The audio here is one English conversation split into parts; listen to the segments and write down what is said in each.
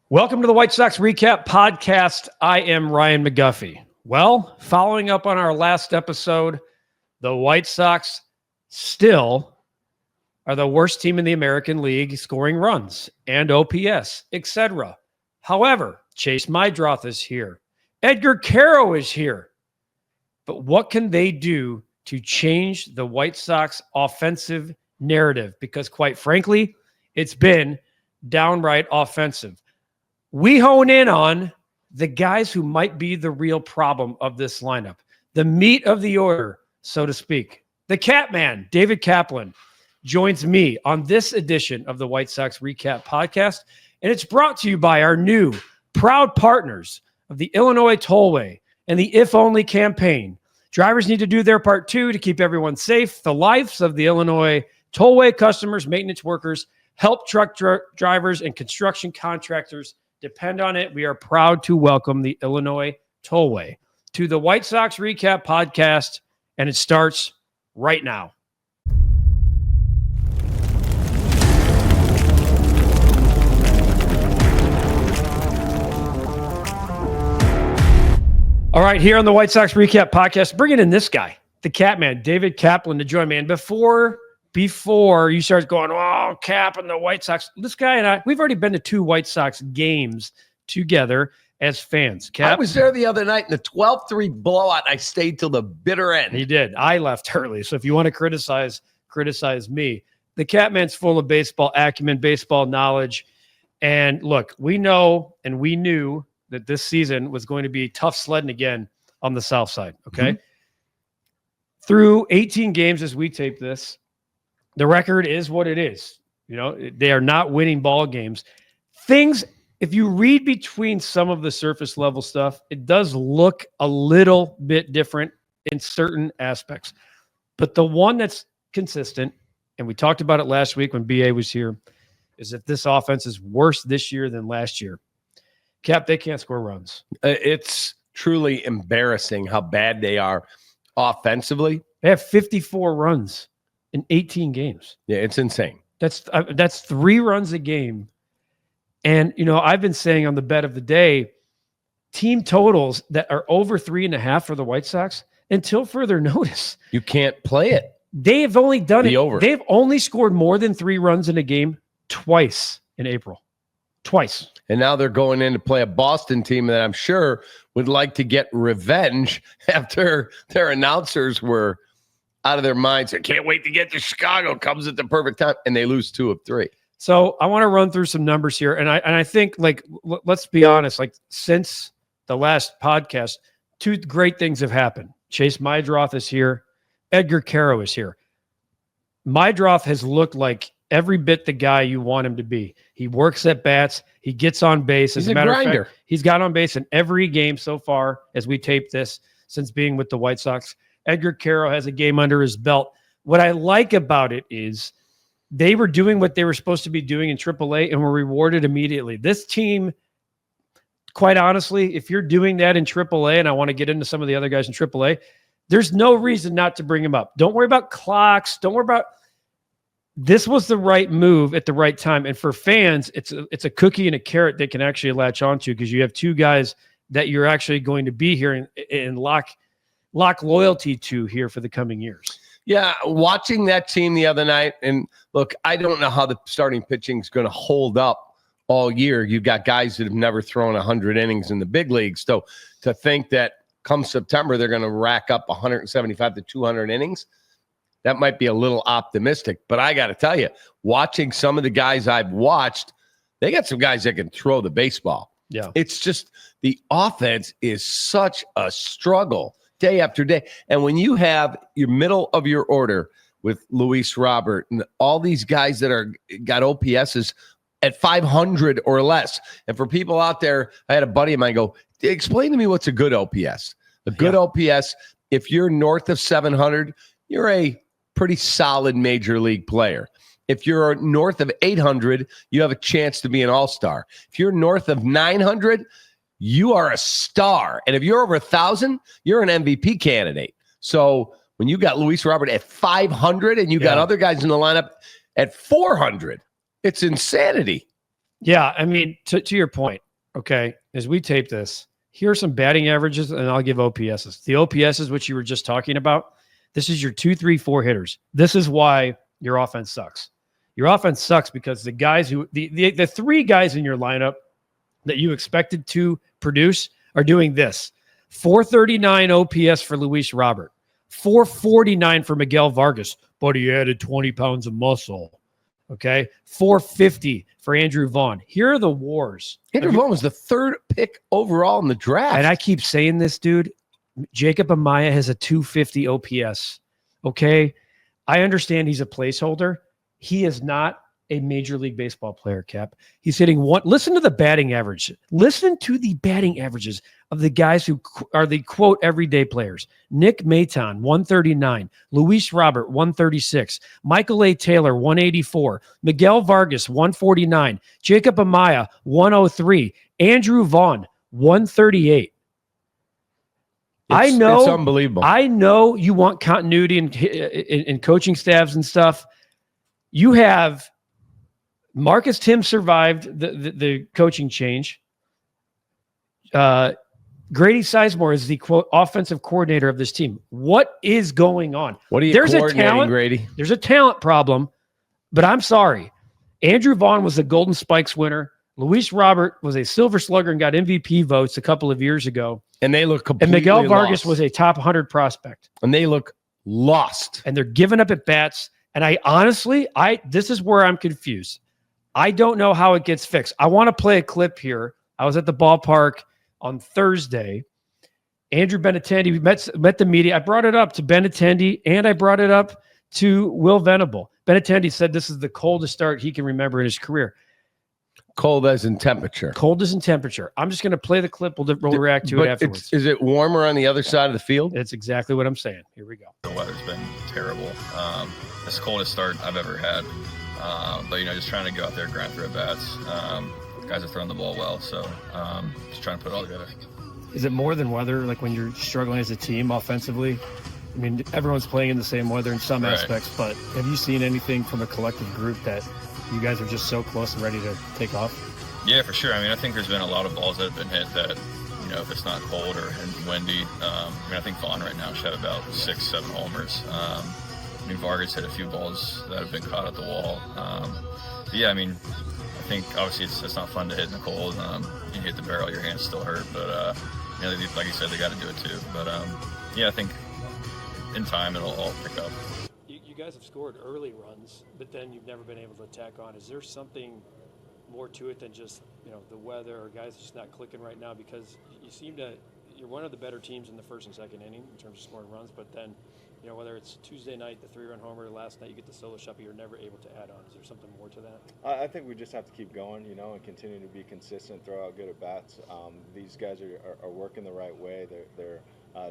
Welcome to the White Sox Recap Podcast. I am Ryan McGuffey. Well, following up on our last episode, the White Sox still are the worst team in the American League scoring runs and OPS, etc. However, Chase Meidroth is here. Edgar Quero is here. But what can they do to change the White Sox offensive narrative? Because quite frankly, it's been downright offensive. We hone in on the guys who might be the real problem of this lineup, the meat of the order, so to speak. The Catman, David Kaplan, joins me on this edition of the White Sox Recap Podcast, and it's brought to you by our new proud partners of the Illinois Tollway and the If Only campaign. Drivers need to do their part too to keep everyone safe. The lives of the Illinois Tollway customers, maintenance workers, help truck drivers, and construction contractors depend on it. We are proud to welcome the Illinois Tollway to the White Sox Recap Podcast, and it starts right now. All right, here on the White Sox Recap Podcast, bringing in this guy, the Catman, David Kaplan, to join me. And before you start going, oh, Cap and the White Sox, this guy and I, we've already been to 2 White Sox games together as fans. Cap? I was there the other night in the 12-3 blowout. I stayed till the bitter end. He did. I left early. So if you want to criticize me. The Catman's full of baseball acumen, baseball knowledge. And look, we know and we knew that this season was going to be tough sledding again on the South Side. Okay. Mm-hmm. Through 18 games as we tape this, the record is what it is. You know, they are not winning ball games. Things, if you read between some of the surface level stuff, it does look a little bit different in certain aspects. But the one that's consistent, and we talked about it last week when BA was here, is that this offense is worse this year than last year. Cap, they can't score runs. It's truly embarrassing how bad they are offensively. They have 54 runs in 18 games. Yeah, it's insane. That's 3 runs a game. And, you know, I've been saying on the bet of the day, team totals that are over 3.5 for the White Sox, until further notice, you can't play it. They have only done the it. Over. They've only scored more than 3 runs in a game twice in April. Twice. And now they're going in to play a Boston team that I'm sure would like to get revenge after their announcers were out of their minds. I can't wait to get to Chicago. Comes at the perfect time. And they lose 2 of 3. So I want to run through some numbers here. And I think, like, let's be honest, like, since the last podcast, 2 great things have happened. Chase Meidroth is here. Edgar Quero is here. Meidroth has looked like every bit the guy you want him to be. He works at bats. He gets on base. He's a matter grinder. Of fact, he's got on base in every game so far as we tape this since being with the White Sox. Edgar Quero has a game under his belt. What I like about it is they were doing what they were supposed to be doing in AAA and were rewarded immediately. This team, quite honestly, if you're doing that in AAA, and I want to get into some of the other guys in AAA, there's no reason not to bring them up. Don't worry about clocks. Don't worry about – this was the right move at the right time. And for fans, it's a cookie and a carrot they can actually latch onto, because you have 2 guys that you're actually going to be here and lock loyalty to here for the coming years. Yeah, watching that team the other night, and look, I don't know how the starting pitching is going to hold up all year. You've got guys that have never thrown 100 innings in the big leagues. So to think that come September they're going to rack up 175 to 200 innings, that might be a little optimistic. But I got to tell you, watching some of the guys I've watched, they got some guys that can throw the baseball. Yeah, it's just the offense is such a struggle day after day. And when you have your middle of your order with Luis Robert and all these guys that are got OPSs at 500 or less, and for people out there, I had a buddy of mine go, explain to me what's a good OPS. A good OPS, if you're north of 700, you're a pretty solid major league player. If you're north of 800, you have a chance to be an all-star. If you're north of 900, you are a star. And if you're over 1,000, you're an MVP candidate. So when you got Luis Robert at 500 and you got other guys in the lineup at 400, it's insanity. Yeah, I mean, to your point, okay, as we tape this, here are some batting averages, and I'll give OPSs. The OPSs, which you were just talking about, this is your 2, 3, 4 hitters. This is why your offense sucks. Your offense sucks because the guys who the 3 guys in your lineup that you expected to produce are doing this. 439 OPS for Luis Robert, 449 for Miguel Vargas, but he added 20 pounds of muscle. Okay, 450 for Andrew Vaughn. Here are the wars. Andrew Vaughn was the 3rd pick overall in the draft. And I keep saying this, dude. Jacob Amaya has a 250 OPS. Okay, I understand he's a placeholder. He is not a Major League Baseball player, Cap. He's hitting one. Listen to the batting average. Listen to the batting averages of the guys who are the, quote, everyday players. Nick Maton, 139. Luis Robert, 136. Michael A. Taylor, 184. Miguel Vargas, 149. Jacob Amaya, 103. Andrew Vaughn, 138. It's unbelievable. I know you want continuity in coaching staffs and stuff. You have Marcus Tim survived the coaching change. Grady Sizemore is the, quote, offensive coordinator of this team. What is going on? What are you coordinating, Grady? There's a talent problem, but I'm sorry. Andrew Vaughn was the Golden Spikes winner. Luis Robert was a Silver Slugger and got MVP votes a couple of years ago. And they look completely And Miguel Vargas lost. was a top 100 prospect. And they look lost. And they're giving up at bats. And I honestly, this is where I'm confused. I don't know how it gets fixed. I want to play a clip here. I was at the ballpark on Thursday. Andrew Benintendi, we met the media. I brought it up to Benintendi and I brought it up to Will Venable. Benintendi said this is the coldest start he can remember in his career. Cold as in temperature. Cold as in temperature. I'm just going to play the clip. We'll react to it afterwards. Is it warmer on the other side of the field? It's exactly what I'm saying. Here we go. The weather's been terrible. It's the coldest start I've ever had. But, just trying to go out there, grind through at bats. Guys are throwing the ball well, so just trying to put it all together. Is it more than weather, like when you're struggling as a team offensively? I mean, everyone's playing in the same weather in some aspects, but have you seen anything from a collective group that you guys are just so close and ready to take off? Yeah, for sure. I mean, I think there's been a lot of balls that have been hit that, if it's not cold or windy. I think Vaughn right now should have about 6-7 homers. Vargas hit a few balls that have been caught at the wall. I think obviously it's not fun to hit in the cold. You hit the barrel, your hands still hurt, but like you said, they got to do it too. But I think in time it'll all pick up. You guys have scored early runs, but then you've never been able to attack on. Is there something more to it than just the weather or guys just not clicking right now? Because you're one of the better teams in the first and second inning in terms of scoring runs, but then whether it's Tuesday night, the 3-run homer, last night you get the solo shot, but you're never able to add on. Is there something more to that? I think we just have to keep going, and continue to be consistent, throw out good at bats. These guys are working the right way. They're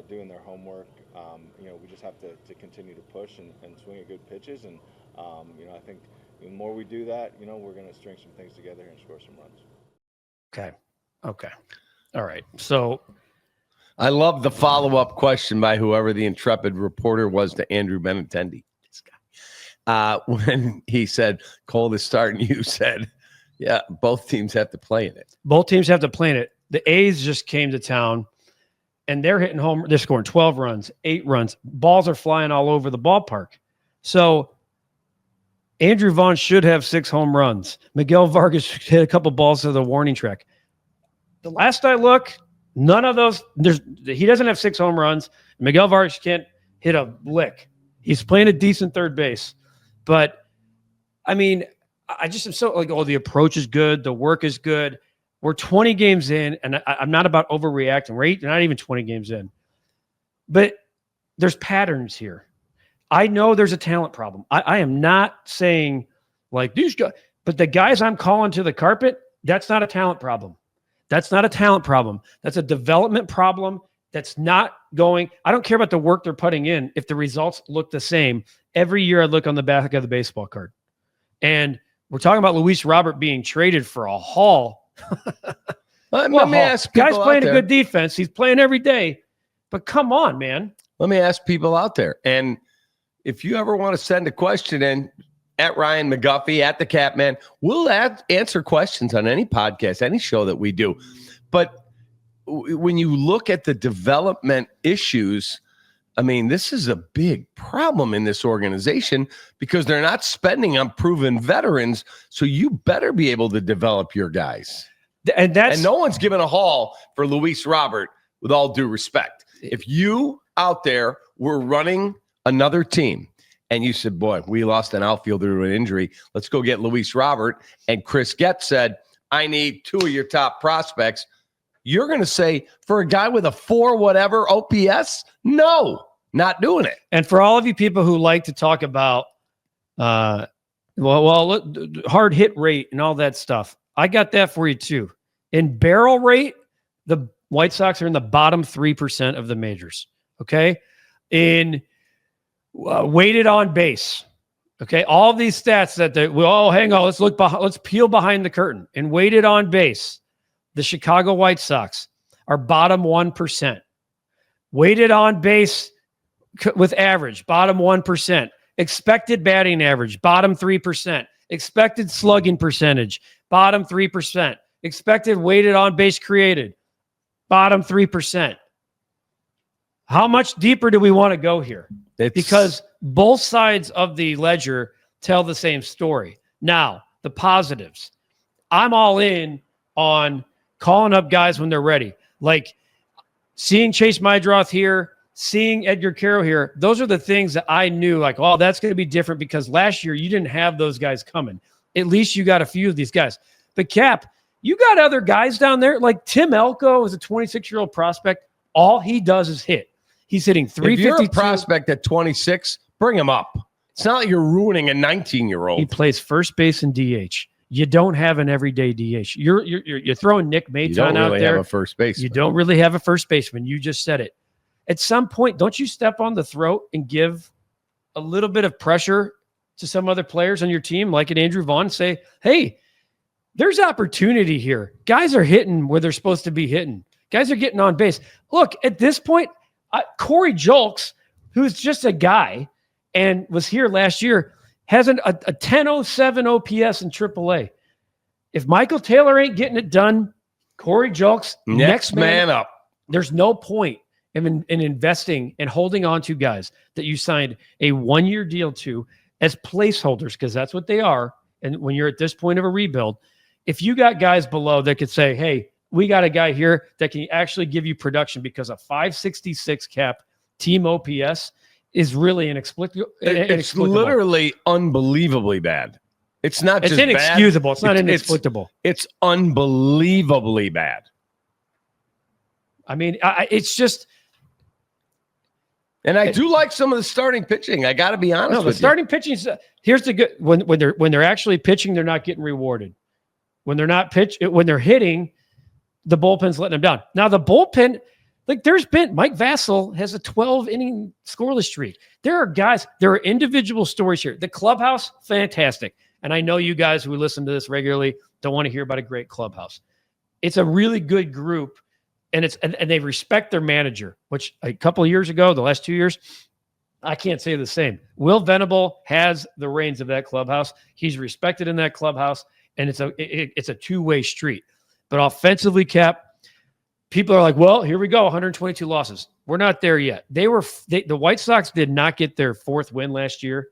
doing their homework. We just have to continue to push and swing at good pitches. And, I think the more we do that, we're going to string some things together and score some runs. Okay. All right. So I love the follow-up question by whoever the intrepid reporter was to Andrew Benintendi. This guy. When he said, coldest start, and you said, yeah, both teams have to play in it. Both teams have to play in it. The A's just came to town, and they're hitting home. They're scoring 12 runs, 8 runs. Balls are flying all over the ballpark. So Andrew Vaughn should have 6 home runs. Miguel Vargas hit a couple balls to the warning track. The last I look, none of those. He doesn't have 6 home runs. Miguel Vargas can't hit a lick. He's playing a decent third base. But, I mean, I just am so like, the approach is good. The work is good. We're 20 games in, and I'm not about overreacting. We're not even 20 games in. But there's patterns here. I know there's a talent problem. I am not saying like these guys, but the guys I'm calling to the carpet, that's not a talent problem. That's not a talent problem. That's a development problem. That's not going. I don't care about the work they're putting in if the results look the same. Every year I look on the back of the baseball card. And we're talking about Luis Robert being traded for a haul. Let me ask people guy's playing out a there. good defense. He's playing every day. But come on, man. Let me ask people out there. And if you ever want to send a question in, at Ryan McGuffey, at the Catman. We'll answer questions on any podcast, any show that we do. But when you look at the development issues, I mean, this is a big problem in this organization because they're not spending on proven veterans. So you better be able to develop your guys. And no one's given a haul for Luis Robert, with all due respect. If you out there were running another team and you said, boy, we lost an outfielder to an injury, let's go get Luis Robert, and Chris Getz said, I need 2 of your top prospects, you're going to say, for a guy with a 4 whatever OPS, no, not doing it. And for all of you people who like to talk about hard hit rate and all that stuff, I got that for you too. In barrel rate, the White Sox are in the bottom 3% of the majors. Okay. In weighted on base. Okay. All these stats hang on. Let's peel behind the curtain. In weighted on base, the Chicago White Sox are bottom 1%. Weighted on base with average, bottom 1%. Expected batting average, bottom 3%. Expected slugging percentage, bottom 3%. Expected weighted on base created, bottom 3%. How much deeper do we want to go here? Because both sides of the ledger tell the same story. Now, the positives. I'm all in on calling up guys when they're ready. Like seeing Chase Meidroth here, seeing Edgar Quero here. Those are the things that I knew, like, oh, that's going to be different because last year you didn't have those guys coming. At least you got a few of these guys. But Cap, you got other guys down there. Like Tim Elko is a 26-year-old prospect. All he does is hit. He's hitting 352. If you're a prospect at 26, bring him up. It's not like you're ruining a 19-year-old. He plays first base and DH. You don't have an everyday DH. You're throwing Nick Maton out there. Have a first baseman. You don't really have a first baseman. You just said it. At some point, don't you step on the throat and give a little bit of pressure to some other players on your team, like an Andrew Vaughn, and say, hey, there's opportunity here. Guys are hitting where they're supposed to be hitting. Guys are getting on base. Look, at this point, Corey Julks, who's just a guy and was here last year, has a 10.07 OPS in AAA. If Michael Taylor ain't getting it done, Corey Julks, next man up. There's no point in investing and holding on to guys that you signed a 1-year deal to as placeholders, because that's what they are. And when you're at this point of a rebuild, if you got guys below that could say, hey, we got a guy here that can actually give you production, because a 566 Cap team OPS is really inexplicable. It's literally unbelievably bad. It's not just inexcusable. bad. It's not inexplicable. It's unbelievably bad. I mean, it's just. And I do like some of the starting pitching. I got to be honest with you. The starting pitching, here's the good, when they're actually pitching, they're not getting rewarded. When they're hitting, the bullpen's letting them down. Now the bullpen, like Mike Vassell has a 12-inning scoreless streak. There are individual stories here. The clubhouse, fantastic. And I know you guys who listen to this regularly don't want to hear about a great clubhouse. It's a really good group. And they respect their manager, which a couple of years ago, the last 2 years, I can't say the same. Will Venable has the reins of that clubhouse. He's respected in that clubhouse, and it's a two-way street. But offensively, Cap, people are like, well, here we go, 122 losses. We're not there yet. The White Sox did not get their 4th win last year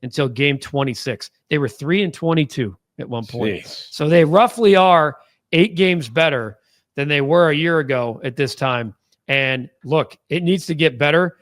until game 26. They were 3-22 at one point. Jeez. So they roughly are 8 games better than they were a year ago at this time. And look, it needs to get better.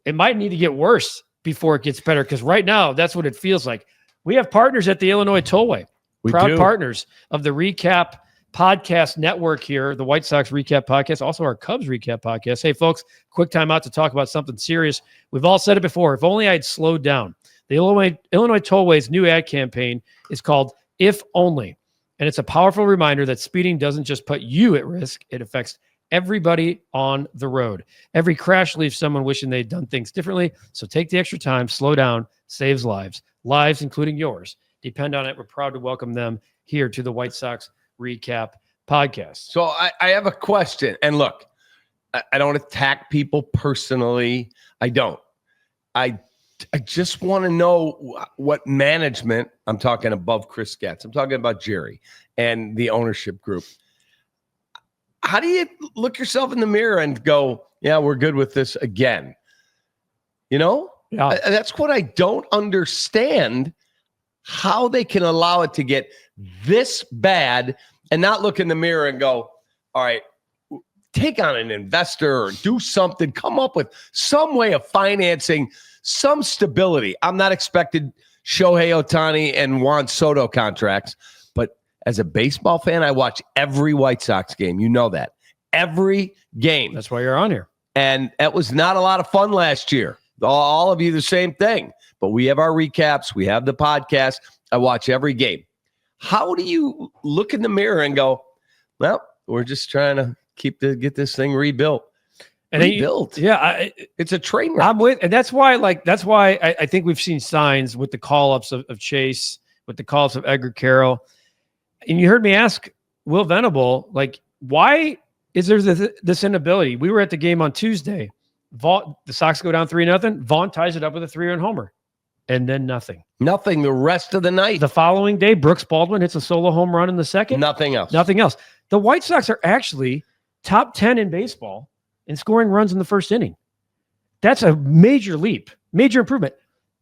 It might need to get worse before it gets better, because right now, that's what it feels like. We have partners at the Illinois Tollway. Proud partners of the Recap Podcast Network here, the White Sox Recap Podcast, also our Cubs Recap Podcast. Hey, folks, quick time out to talk about something serious. We've all said it before. If only I'd slowed down. The Illinois Tollway's new ad campaign is called If Only. And it's a powerful reminder that speeding doesn't just put you at risk. It affects everybody on the road. Every crash leaves someone wishing they'd done things differently. So take the extra time, slow down, saves lives. Lives, including yours, depend on it. We're proud to welcome them here to the White Sox Recap Podcast. So I have a question. And look, I don't attack people personally. I don't. I I just want to know what management, I'm talking above Chris Getz, I'm talking about Jerry and the ownership group. How do you look yourself in the mirror and go, yeah, we're good with this again? You know, that's what I don't understand, how they can allow it to get this bad and not look in the mirror and go, all right, take on an investor or do something, come up with some way of financing some stability. I'm not expecting Shohei Ohtani and Juan Soto contracts, but as a baseball fan, I watch every White Sox game. You know that. Every game. That's why you're on here. And that was not a lot of fun last year. All of you the same thing. But we have our recaps. We have the podcast. I watch every game. How do you look in the mirror and go, well, we're just trying to get this thing rebuilt? And rebuilt. It's a train wreck. I'm with, and that's why I think we've seen signs with the call-ups of Chase, with the call-ups of Edgar Carroll. And you heard me ask Will Venable, like, why is there this inability? We were at the game on Tuesday. Vaughn, the Sox go down 3-0. Vaughn ties it up with a 3-run homer. And then nothing. Nothing the rest of the night. The following day, Brooks Baldwin hits a solo home run in the second. Nothing else. Nothing else. The White Sox are actually top 10 in baseball in scoring runs in the first inning. That's a major leap, major improvement.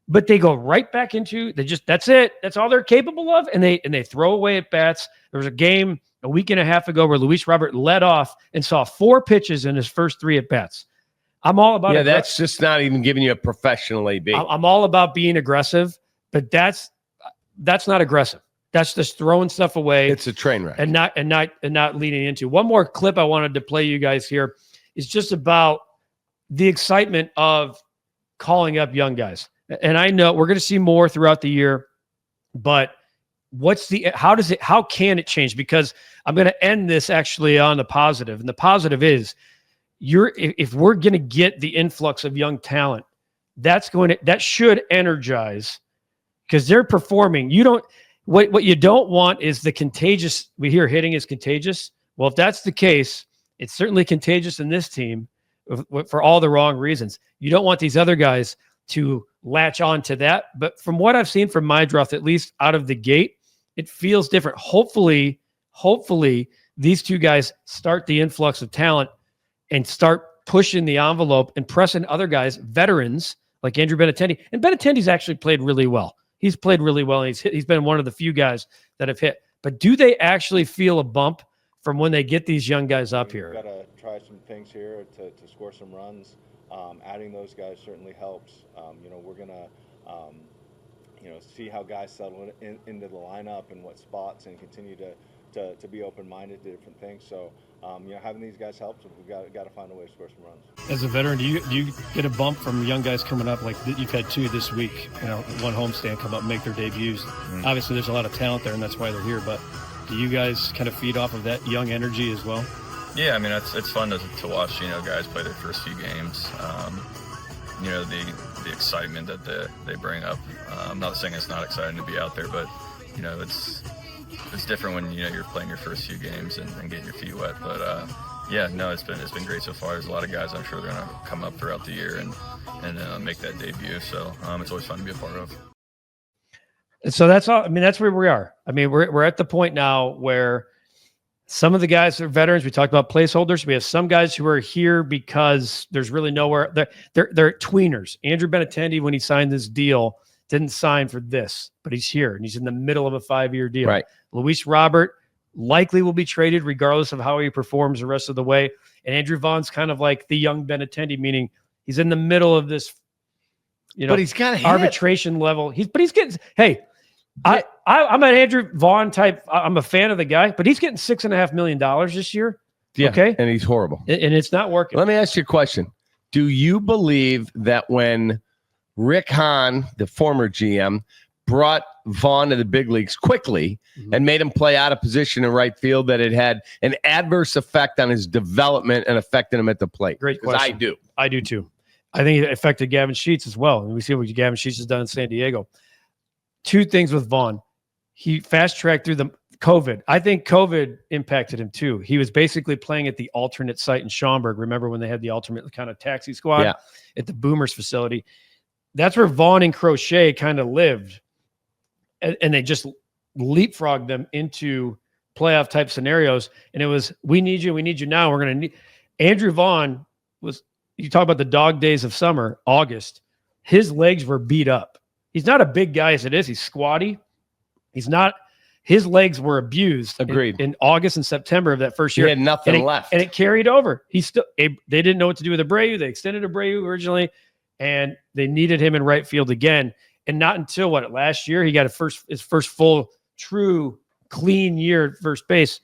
But they go right back into that's it. That's all they're capable of. And they throw away at bats. There was a game a week and a half ago where Luis Robert led off and saw 4 pitches in his first 3 at bats. I'm all about it. That's just not even giving you a professional AB. I'm all about being aggressive, but that's not aggressive. That's just throwing stuff away. It's a train wreck. And not leading into. One more clip I wanted to play you guys here is just about the excitement of calling up young guys. And I know we're going to see more throughout the year, but how can it change? Because I'm going to end this actually on the positive. And the positive is if we're going to get the influx of young talent, that should energize, because they're performing. What you don't want is the contagious. We hear hitting is contagious. Well, if that's the case, it's certainly contagious in this team for all the wrong reasons. You don't want these other guys to latch on to that. But from what I've seen from Meidroth, at least out of the gate, it feels different. Hopefully these two guys start the influx of talent and start pushing the envelope and pressing other guys, veterans like Andrew Benintendi. And Benintendi's actually played really well. He's played really well, and he's been one of the few guys that have hit. But do they actually feel a bump from when they get these young guys up here? We've got to try some things here to score some runs. Adding those guys certainly helps. We're going to see how guys settle into the lineup and what spots, and continue to be open-minded to different things. So, having these guys helps. We've got to find a way to score some runs. As a veteran, do you get a bump from young guys coming up? Like you've had 2 this week, one homestand come up and make their debuts. Mm-hmm. Obviously, there's a lot of talent there, and that's why they're here. But do you guys kind of feed off of that young energy as well? Yeah, I mean, it's fun to watch, guys play their first few games. The excitement that they bring up. I'm not saying it's not exciting to be out there, but, it's different when, you're playing your first few games and getting your feet wet. But, it's been great so far. There's a lot of guys I'm sure they're going to come up throughout the year and make that debut. So it's always fun to be a part of. So that's all. I mean, that's where we are. I mean, we're at the point now where some of the guys are veterans. We talked about placeholders. We have some guys who are here because there's really nowhere. They're tweeners. Andrew Benintendi, when he signed this deal, didn't sign for this, but he's here and he's in the middle of a 5-year deal. Right. Luis Robert likely will be traded regardless of how he performs the rest of the way. And Andrew Vaughn's kind of like the young Benintendi, meaning he's in the middle of this, but he's got arbitration level. He's getting, hey, I'm an Andrew Vaughn type. I'm a fan of the guy, but he's getting $6.5 million this year. Yeah. Okay. And he's horrible. And it's not working. Let me ask you a question. Do you believe that when Rick Hahn, the former GM, brought Vaughn to the big leagues quickly and made him play out of position in right field, that it had an adverse effect on his development and affected him at the plate? Great question. I do too. I think it affected Gavin Sheets as well. And we see what Gavin Sheets has done in San Diego. 2 things with Vaughn. He fast-tracked through the COVID. I think COVID impacted him too. He was basically playing at the alternate site in Schaumburg. Remember when they had the alternate kind of taxi squad at the Boomers facility? that's where Vaughn and Crochet kind of lived. And they just leapfrogged them into playoff type scenarios. And it was, we need you now. We're going to need Andrew Vaughn was, you talk about the dog days of summer, August, his legs were beat up. He's not a big guy as it is. He's squatty. His legs were abused. Agreed. In August and September of that first year. He had nothing left. And it carried over. They didn't know what to do with Abreu. They extended Abreu originally, and they needed him in right field again. And not until last year, he got his first full, true, clean year at first base.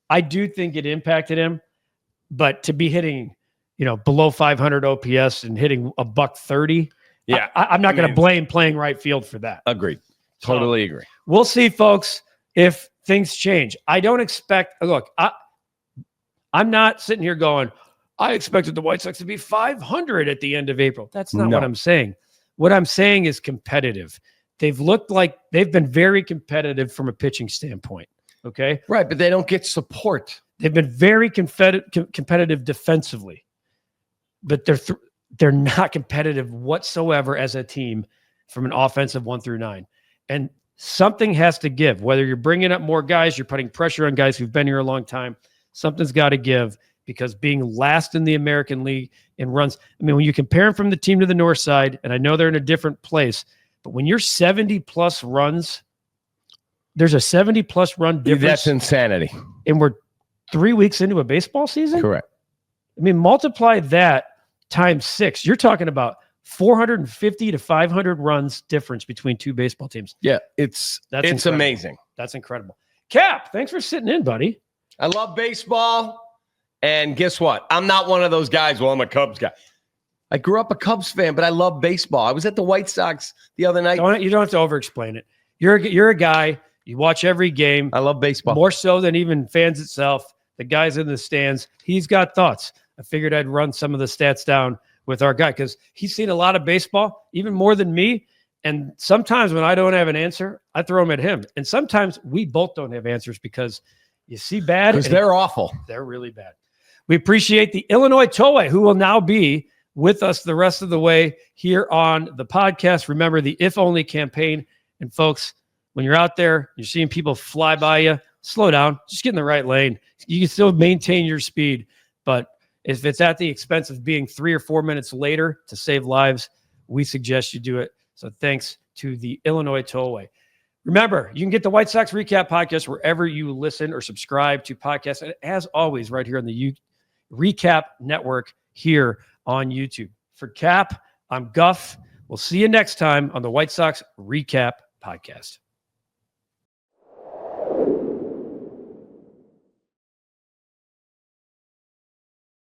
I do think it impacted him, but to be hitting, below 500 OPS and hitting a $130, yeah, I'm not going to blame playing right field for that. Agreed. Totally agree. We'll see, folks, if things change. I don't expect. Look, I'm not sitting here going, I expected the White Sox to be 500 at the end of April. That's not what I'm saying. What I'm saying is competitive. They've looked like they've been very competitive from a pitching standpoint. Okay. Right. But they don't get support. They've been very competitive defensively, but they're not competitive whatsoever as a team from an offensive 1 through 9. And something has to give. Whether you're bringing up more guys, you're putting pressure on guys who've been here a long time. Something's got to give, because being last in the American League in runs, when you compare them from the team to the north side, and I know they're in a different place, but when you're 70-plus runs, there's a 70-plus run difference. That's insanity. And we're 3 weeks into a baseball season? Correct. Multiply that times 6. You're talking about 450 to 500 runs difference between two baseball teams. Yeah, it's amazing. That's incredible. Cap, thanks for sitting in, buddy. I love baseball. And guess what? I'm not one of those guys. Well, I'm a Cubs guy. I grew up a Cubs fan, but I love baseball. I was at the White Sox the other night. You don't have to over-explain it. You're a guy. You watch every game. I love baseball. More so than even fans itself. The guys in the stands. He's got thoughts. I figured I'd run some of the stats down with our guy because he's seen a lot of baseball, even more than me. And sometimes when I don't have an answer, I throw them at him. And sometimes we both don't have answers because you see bad. Because they're awful. They're really bad. We appreciate the Illinois Tollway, who will now be with us the rest of the way here on the podcast. Remember the If Only campaign. And folks, when you're out there, you're seeing people fly by you, slow down, just get in the right lane. You can still maintain your speed, but if it's at the expense of being 3 or 4 minutes later to save lives, we suggest you do it. So thanks to the Illinois Tollway. Remember, you can get the White Sox Recap Podcast wherever you listen or subscribe to podcasts. And as always, right here on the Recap Network here on YouTube. For Cap, I'm Guff. We'll see you next time on the White Sox Recap Podcast.